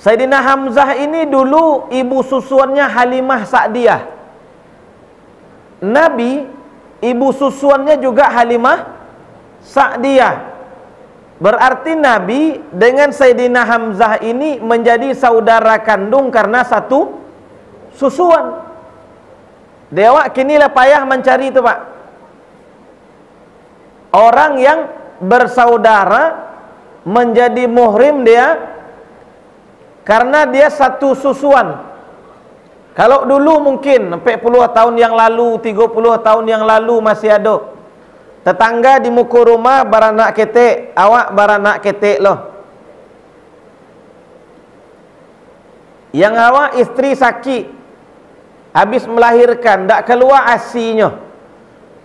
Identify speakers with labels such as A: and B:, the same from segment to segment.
A: Sayyidina Hamzah ini dulu ibu susuannya Halimah Sa'diyah. Nabi ibu susuannya juga Halimah Sa'diyah. Berarti Nabi dengan Sayyidina Hamzah ini menjadi saudara kandung karena satu susuan. Dewa kinilah payah mencari itu, Pak. Orang yang bersaudara menjadi muhrim dia karena dia satu susuan. Kalau dulu mungkin 40 tahun yang lalu, 30 tahun yang lalu masih ada tetangga di muka rumah baranak ketek, awak baranak ketek loh. Yang awak istri sakit, habis melahirkan, tak keluar asinya.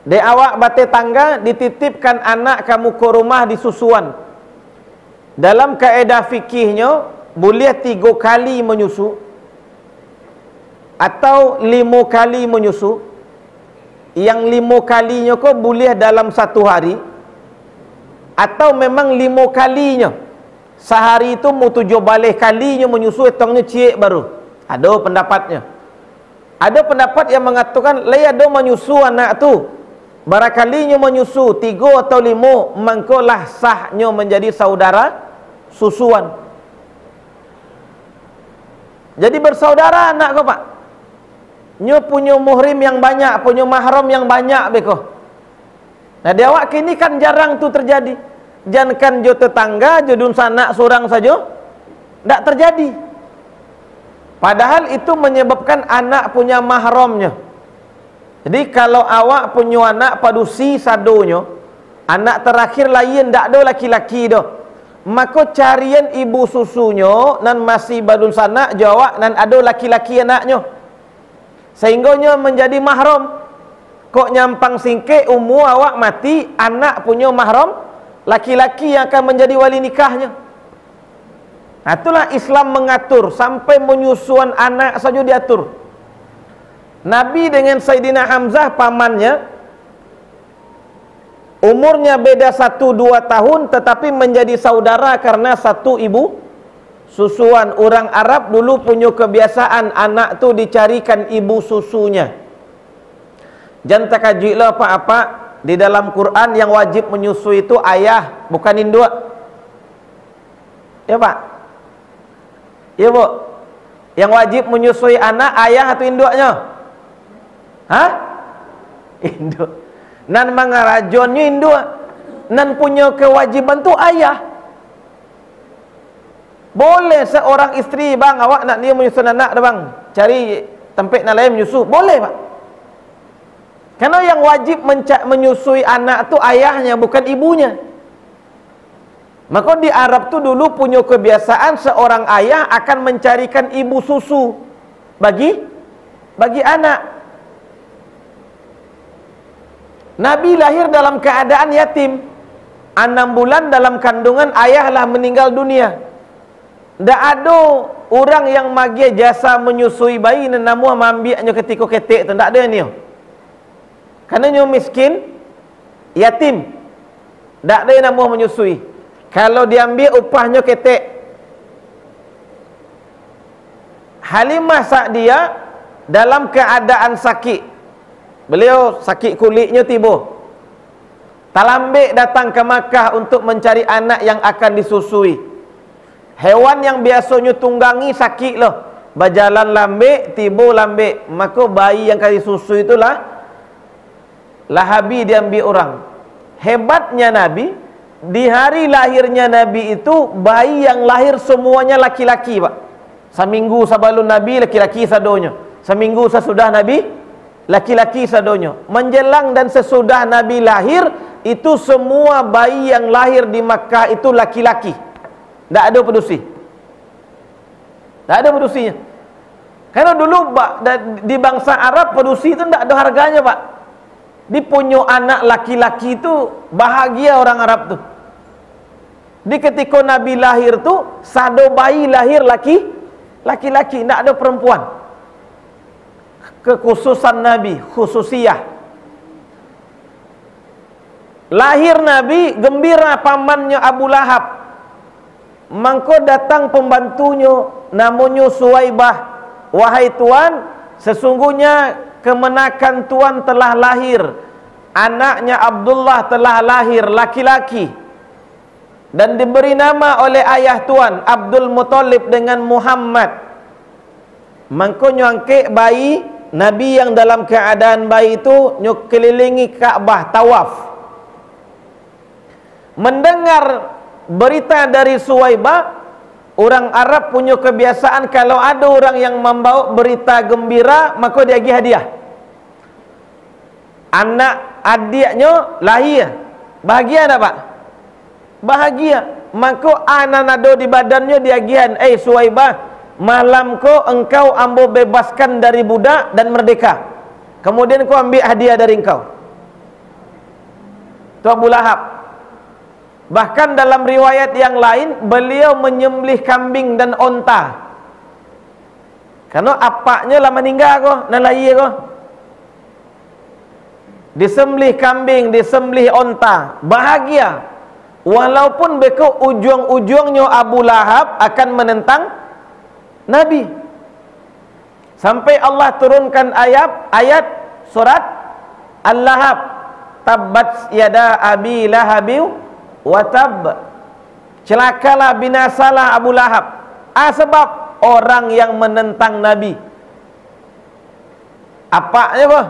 A: De awak bate tangga dititipkan anak kamu ke rumah di susuan. Dalam kaedah fikihnya boleh 3 kali menyusu atau 5 kali menyusu. Yang 5 kalinya kok boleh dalam 1 hari, atau memang 5 kalinya sehari itu mu 7 balik kalinya menyusu, hitungnya cik baru. Ada pendapatnya. Ada pendapat yang mengatakan lay ada menyusu anak tu, barakalinya menyusu 3 atau 5, mangkolah sahnya menjadi saudara susuan. Jadi bersaudara anak kau, Pak. Nyo punya muhrim yang banyak, punya mahram yang banyak beko. Nah, di awak kini kan jarang tu terjadi. Jangan jo tetangga, jo dun sanak seorang saja, tak terjadi. Padahal itu menyebabkan anak punya mahramnya. Jadi kalau awak punya anak padusi sadonyo, anak terakhir lain tak ada laki-laki dah, maka carian ibu susunya nan masih badun sanak jawab nan ada laki-laki anaknya, sehingga menjadi mahram. Kok nyampang singkek umur awak mati, anak punya mahram laki-laki yang akan menjadi wali nikahnya. Nah, itulah Islam mengatur sampai menyusuan anak saja diatur. Nabi dengan Sayyidina Hamzah pamannya umurnya beda 1-2 tahun tetapi menjadi saudara karena satu ibu susuan. Orang Arab dulu punya kebiasaan anak tu dicarikan ibu susunya. Jangan takajilah apa-apa, di dalam Quran yang wajib menyusui itu ayah, bukan induk. Ya, Pak? Ya, Bu? Yang wajib menyusui anak ayah atau induknya? Hah? Induk. Nan mangarajonnya induk. Nan punya kewajiban tu ayah. Boleh seorang isteri, bang, awak nak dia menyusu anak dah, bang, cari tempat nak lain menyusu, boleh, Pak. Karena yang wajib menyusui anak tu ayahnya, bukan ibunya. Maka di Arab tu dulu punya kebiasaan seorang ayah akan mencarikan ibu susu bagi anak. Nabi lahir dalam keadaan yatim. 6 bulan dalam kandungan ayahlah meninggal dunia. Tak ada orang yang magi jasa menyusui bayi dan namu ambilnya ketika ketik tu, tak ada ni. Kerana nyo miskin, yatim, tak ada namu menyusui. Kalau diambil upahnya ketik. Halimah Sa'diyah dalam keadaan sakit. Beliau sakit kulitnya tiba. Talambik datang ke Makkah untuk mencari anak yang akan disusui. Hewan yang biasanya tunggangi sakit loh. Berjalan lambik, tiba lambik. Maka bayi yang akan disusui itulah Lahabi diambil orang. Hebatnya Nabi, di hari lahirnya Nabi itu bayi yang lahir semuanya laki-laki, Pak. Seminggu sebelum Nabi laki-laki sadonya, seminggu sesudah Nabi laki-laki sadonya. Menjelang dan sesudah Nabi lahir itu semua bayi yang lahir di Makkah itu laki-laki. Tak ada pedusi. Tak ada pedusinya. Karena dulu di bangsa Arab pedusi itu tak ada harganya, Pak. Di punya anak laki-laki itu bahagia orang Arab tu. Di ketika Nabi lahir tu sado bayi lahir laki-laki, tak ada perempuan. Kekhususan Nabi, khususiyah. Lahir Nabi, gembira pamannya Abu Lahab. Mangko datang pembantunya namanya Suwaibah. Wahai tuan, sesungguhnya kemenakan tuan telah lahir, anaknya Abdullah telah lahir laki-laki, dan diberi nama oleh ayah tuan Abdul Muttalib dengan Muhammad. Mangko nyangkik bayi Nabi yang dalam keadaan bayi itu kelilingi Ka'bah tawaf. Mendengar berita dari Suwaibah, orang Arab punya kebiasaan kalau ada orang yang membawa berita gembira, maka dia bagi hadiah. Anak adiknya lahir, bahagia tak Pak? Bahagia. Maka anak nado di badannya dia bagian, Suwaibah, malam engkau ambo bebaskan dari budak dan merdeka. Kemudian kau ambil hadiah dari engkau. Tu Abu Lahab. Bahkan dalam riwayat yang lain, beliau menyembelih kambing dan onta. Karena apaknya lah meninggal kau, nak lahir kau. Disembelih kambing, disembelih onta, bahagia. Walaupun beko ujung-ujungnya Abu Lahab akan menentang Nabi. Sampai Allah turunkan ayat surat Al-Lahab, tabbat yada abi lahabi watab, celakalah binasalah Abu Lahab, sebab orang yang menentang Nabi. Apanya kok?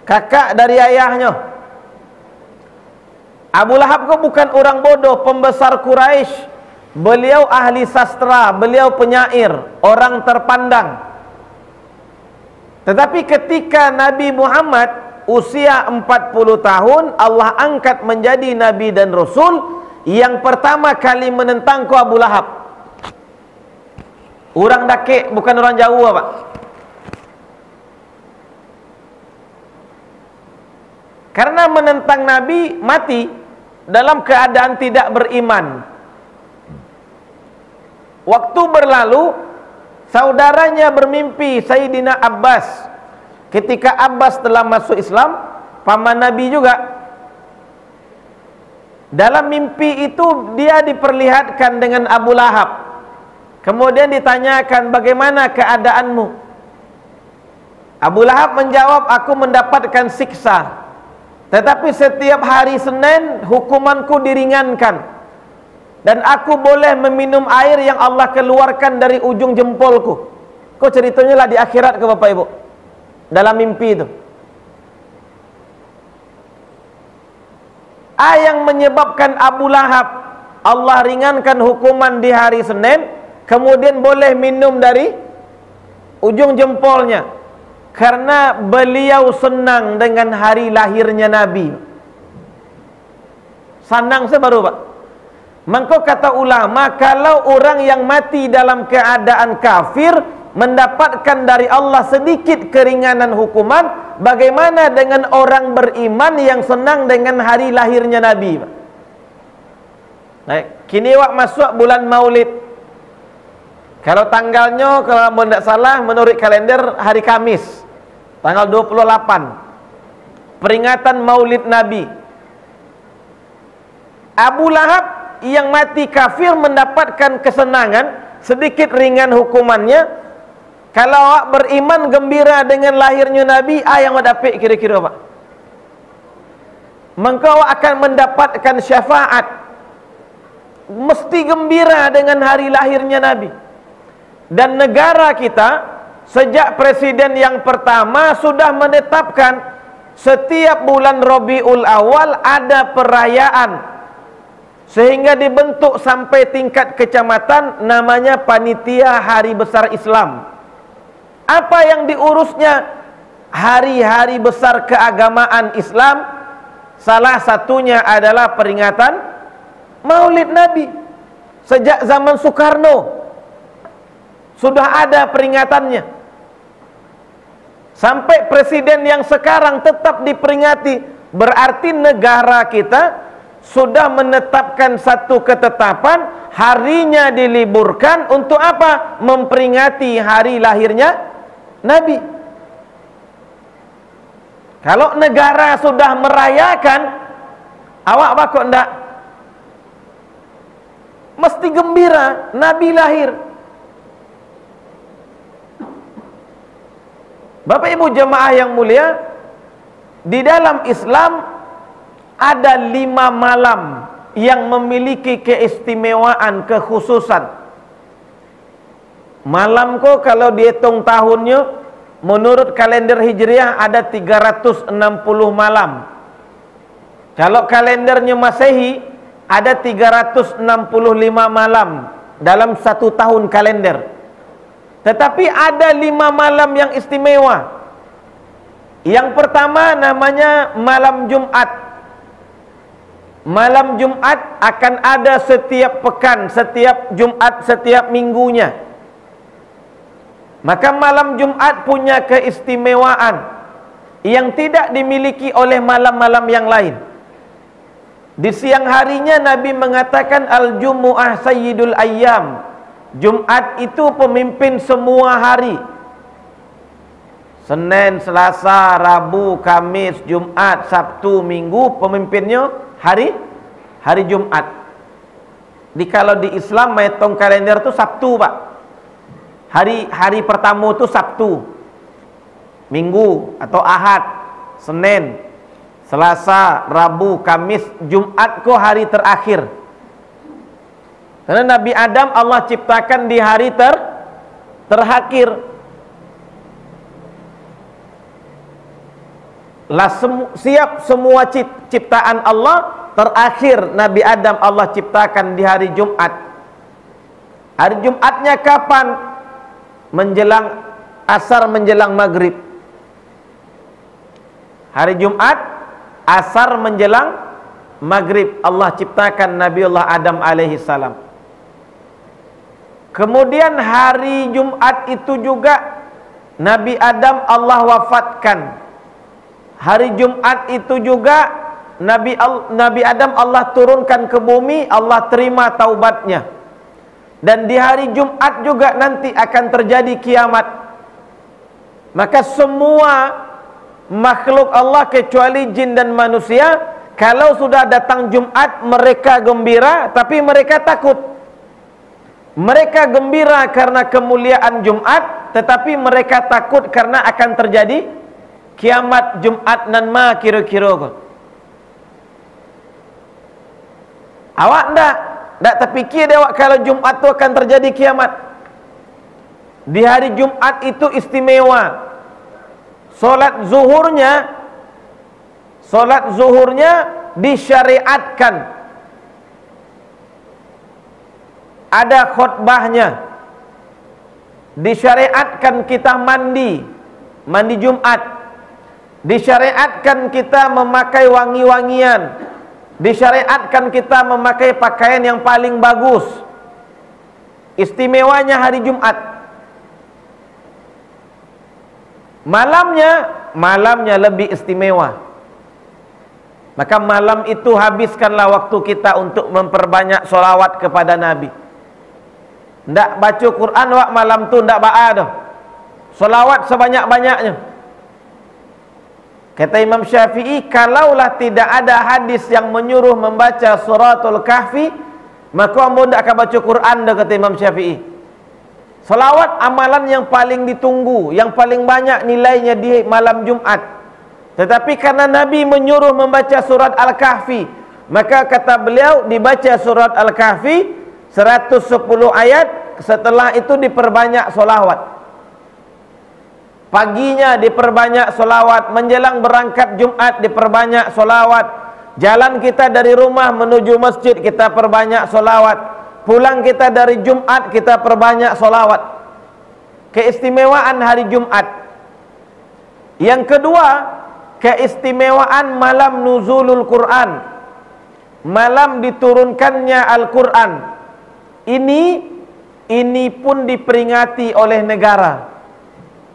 A: Kakak dari ayahnya. Abu Lahab kok bukan orang bodoh, pembesar Quraisy. Beliau ahli sastra, beliau penyair, orang terpandang. Tetapi ketika Nabi Muhammad usia 40 tahun, Allah angkat menjadi Nabi dan Rasul, yang pertama kali menentang ku Abu Lahab. Orang Dakik, bukan orang Jawa Pak. Karena menentang Nabi, mati dalam keadaan tidak beriman. Waktu berlalu, saudaranya bermimpi, Sayyidina Abbas. Ketika Abbas telah masuk Islam, paman Nabi juga. Dalam mimpi itu dia diperlihatkan dengan Abu Lahab. Kemudian ditanyakan, bagaimana keadaanmu? Abu Lahab menjawab, aku mendapatkan siksa. Tetapi setiap hari Senin hukumanku diringankan. Dan aku boleh meminum air yang Allah keluarkan dari ujung jempolku. Kok ceritanya lah di akhirat ke Bapak Ibu? Dalam mimpi itu. Yang menyebabkan Abu Lahab Allah ringankan hukuman di hari Senin, kemudian boleh minum dari ujung jempolnya, karena beliau senang dengan hari lahirnya Nabi. Senang sebaru Pak. Maka kata ulama, kalau orang yang mati dalam keadaan kafir mendapatkan dari Allah sedikit keringanan hukuman, bagaimana dengan orang beriman yang senang dengan hari lahirnya Nabi? Nah, kini wak masuk bulan Maulid. Kalau tanggalnya, kalau tidak salah menurut kalender hari Kamis, tanggal 28, peringatan Maulid Nabi. Abu Lahab yang mati kafir mendapatkan kesenangan, sedikit ringan hukumannya. Kalau awak beriman gembira dengan lahirnya Nabi, yang awak dapat kira-kira Pak? Maka awak akan mendapatkan syafaat. Mesti gembira dengan hari lahirnya Nabi. Dan negara kita sejak presiden yang pertama sudah menetapkan setiap bulan Rabiul Awal ada perayaan, sehingga dibentuk sampai tingkat kecamatan namanya Panitia Hari Besar Islam. Apa yang diurusnya? Hari-hari besar keagamaan Islam. Salah satunya adalah peringatan Maulid Nabi. Sejak zaman Soekarno sudah ada peringatannya. Sampai presiden yang sekarang tetap diperingati. Berarti negara kita sudah menetapkan satu ketetapan, harinya diliburkan untuk apa? Memperingati hari lahirnya Nabi. Kalau negara sudah merayakan, awak bakal ndak? mesti gembira, Nabi lahir. Bapak Ibu jemaah yang mulia, di dalam Islam ada 5 malam yang memiliki keistimewaan, kekhususan. Malam ko kalau dihitung tahunnya, menurut kalender Hijriah ada 360 malam. Kalau kalendernya Masehi ada 365 malam dalam 1 tahun kalender. Tetapi ada 5 malam yang istimewa. Yang pertama namanya malam Jumat. Malam Jumat akan ada setiap pekan, setiap Jumat, setiap minggunya. Maka malam Jumat punya keistimewaan yang tidak dimiliki oleh malam-malam yang lain. Di siang harinya Nabi mengatakan Al-Jumu'ah Sayyidul Ayyam. Jumat itu pemimpin semua hari. Senin, Selasa, Rabu, Kamis, Jumat, Sabtu, Minggu, pemimpinnya hari Jumat. Kalau di Islam menghitung kalender itu Sabtu, Pak. Hari pertama itu Sabtu, Minggu atau Ahad, Senin, Selasa, Rabu, Kamis, Jumat kok hari terakhir. Karena Nabi Adam Allah ciptakan di hari terakhir. Siap semua ciptaan Allah, terakhir Nabi Adam Allah ciptakan di hari Jumat. Hari Jumatnya kapan? Menjelang asar, menjelang maghrib. Hari Jumat asar menjelang maghrib Allah ciptakan Nabiullah Adam alaihi salam. Kemudian hari Jumat itu juga Nabi Adam Allah wafatkan. Hari Jumat itu juga Nabi Adam Allah turunkan ke bumi, Allah terima taubatnya. Dan di hari Jumat juga nanti akan terjadi kiamat. Maka semua makhluk Allah kecuali jin dan manusia, kalau sudah datang Jumat mereka gembira, tapi mereka takut. Mereka gembira karena kemuliaan Jumat, tetapi mereka takut karena akan terjadi kiamat Jumat nan ma kira-kira. Awak ndak terfikir awak kalau Jumat itu akan terjadi kiamat. Di hari Jumat itu istimewa. Solat zuhurnya disyariatkan. Ada khutbahnya. Disyariatkan kita mandi Jumat. Disyariatkan kita memakai wangi-wangian. Disyariatkan kita memakai pakaian yang paling bagus. Istimewanya hari Jumat. Malamnya lebih istimewa. Maka malam itu habiskanlah waktu kita untuk memperbanyak solawat kepada Nabi. Ndak baca Quran wak malam tu ndak ba'a dah. Solawat sebanyak-banyaknya. Kata Imam Syafi'i, kalaulah tidak ada hadis yang menyuruh membaca suratul kahfi, maka ambo ndak akan baca Quran dah, kata Imam Syafi'i. Solawat amalan yang paling ditunggu, yang paling banyak nilainya di malam Jumat. Tetapi karena Nabi menyuruh membaca surat Al-Kahfi, maka kata beliau dibaca surat Al-Kahfi 110 ayat, setelah itu diperbanyak solawat. Paginya diperbanyak solawat, menjelang berangkat Jumat diperbanyak solawat. Jalan kita dari rumah menuju masjid kita perbanyak solawat. Pulang kita dari Jumat kita perbanyak solawat. Keistimewaan hari Jumat. Yang kedua, keistimewaan malam nuzulul Quran. Malam diturunkannya Al-Quran. Ini pun diperingati oleh negara.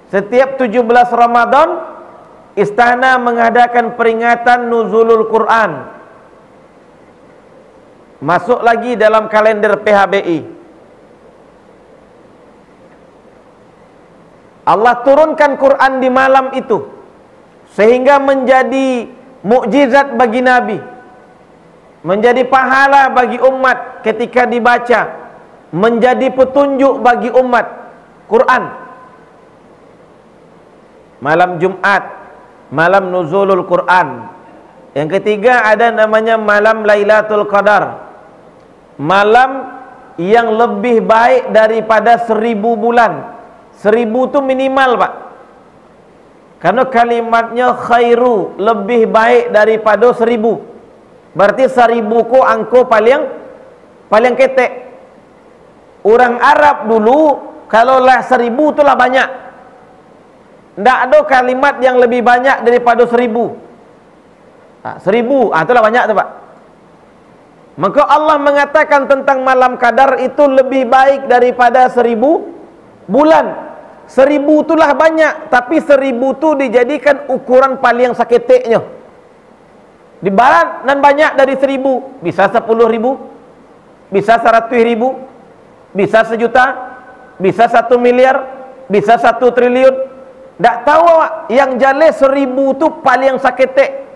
A: Setiap 17 Ramadan istana mengadakan peringatan nuzulul Quran. Masuk lagi dalam kalender PHBI. Allah turunkan Quran di malam itu sehingga menjadi mukjizat bagi Nabi. menjadi pahala bagi umat ketika dibaca, menjadi petunjuk bagi umat Quran. Malam Jumat, malam nuzulul Quran. Yang ketiga ada namanya malam Lailatul Qadar, malam yang lebih baik daripada 1000 bulan. 1000 tu minimal, Pak, karena kalimatnya khairu, lebih baik daripada 1000. Berarti 1000 ku angko paling ketek. Orang Arab dulu kalau lah 1000 itulah banyak. Tidak ada kalimat yang lebih banyak daripada 1000. 1000, itulah banyak tu, Pak. Maka Allah mengatakan tentang malam Qadar itu lebih baik daripada 1000 bulan. 1000 itulah banyak, tapi 1000 tu dijadikan ukuran paling saketeknya. Di barat dan banyak dari 1000, bisa 10.000, bisa 100.000, bisa 1 juta, bisa 1 miliar, bisa 1 triliun. Tak tahu awak, yang jelas 1000 tu paling saketek.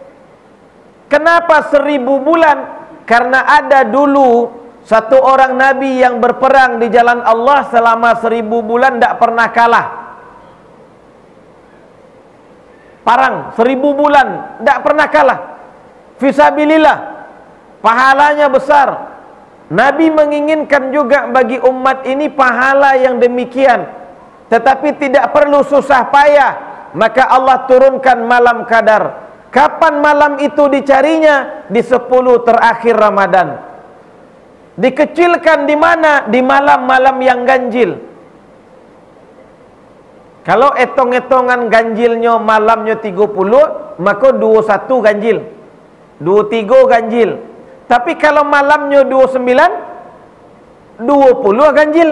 A: Kenapa 1000 bulan? Karena ada dulu satu orang Nabi yang berperang di jalan Allah selama 1000 bulan tak pernah kalah. Parang 1000 bulan tak pernah kalah. Fisabilillah, pahalanya besar. Nabi menginginkan juga bagi umat ini pahala yang demikian, tetapi tidak perlu susah payah. Maka Allah turunkan malam Qadar. Kapan malam itu dicarinya? Di 10 terakhir Ramadan. Dikecilkan di mana? Di malam-malam yang ganjil. Kalau etong-etongan ganjilnya malamnya 30, maka 21 ganjil, 23 ganjil. Tapi kalau malamnya 29, 20 ganjil,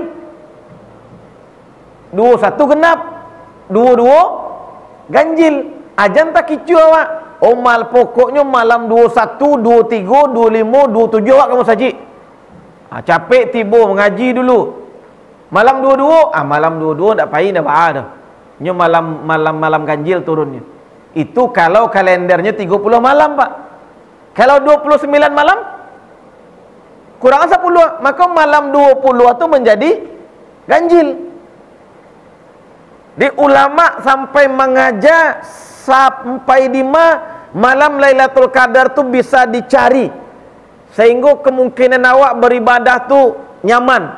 A: 21 genap, 22 ganjil. Ajan tak kicu awak. Mal pokoknya malam 21, 23, 25, 27 awak kamu saji. Capek tiba mengaji dulu. Malam 22, malam 22 tak payah dah ba'a dah. Nya malam ganjil turunnya. Itu kalau kalendernya 30 malam, Pak. Kalau 29 malam kurang 10, maka malam 20 itu menjadi ganjil. Di ulama sampai mengajar sampai di malam Lailatul Qadar tu bisa dicari, sehingga kemungkinan awak beribadah tu nyaman.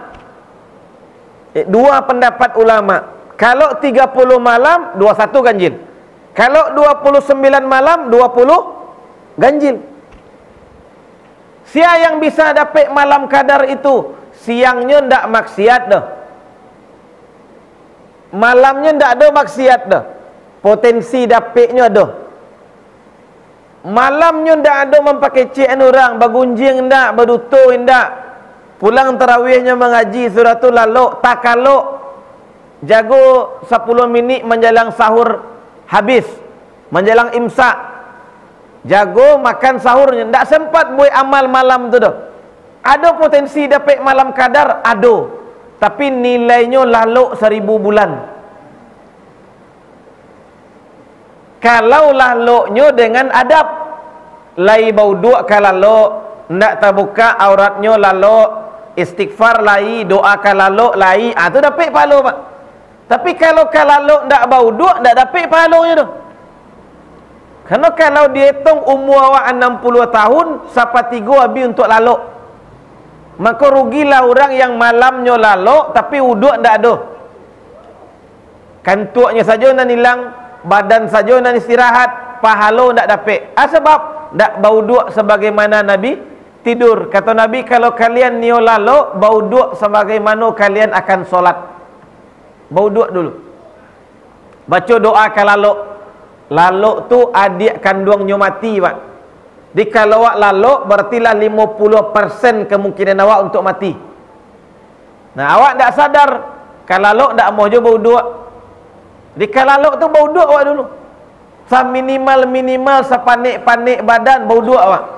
A: Dua pendapat ulama. Kalau 30 malam 21 ganjil. Kalau 29 malam 20 ganjil. Siapa yang bisa dapat malam Qadar itu? Siangnya ndak maksiat dah. Malamnya ndak ada maksiat dah. Potensi dapatnya ada. Malamnya ndak ada mempakecek orang, bergunjing ndak, berdutur ndak. Pulang tarawihnya mengaji suratul lalu, tak kalau jago 10 minit menjelang sahur habis, menjelang imsak, jago makan sahurnya, ndak sempat buat amal malam tu dah. Ada potensi dapat malam Qadar, ada, tapi nilainya lalu 1000 bulan. Kalau lalunya dengan adab, lai bauduk kalau ndak terbuka auratnya lalu, istighfar lai, doa kalau lai, tu dapat pahala, Pak. Tapi kalau ndak bauduk, ndak dapat pahalanya tu. Karena kalau dihitung umur awak 60 tahun, siapa 3 habis untuk lalu, maka rugilah orang yang malamnya lalu tapi wuduk ndak ada. Kantuknya saja nan hilang, badan saja nan istirahat, pahala ndak dapat. Sebab ndak bauduk sebagaimana Nabi tidur. Kata Nabi, kalau kalian niat lalu, bauduk sebagaimana kalian akan solat. Bauduk dulu. Baca doa kalau lalu tu adik kandungnya mati, Pak. Di kalau awak lalu, berartilah 50% kemungkinan awak untuk mati. Nah, awak tak sadar, kalau lalu tak mau je bauduk. Di kalau lalu tu bauduk awak dulu. Minimal sepanik-panik badan bauduk awak.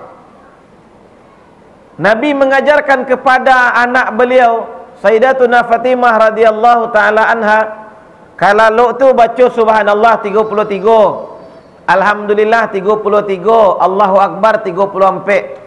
A: Nabi mengajarkan kepada anak beliau, Sayyidatuna Fatimah radhiyallahu taala anha, kalau tu baca subhanallah 33, alhamdulillah 33, Allahu akbar 34.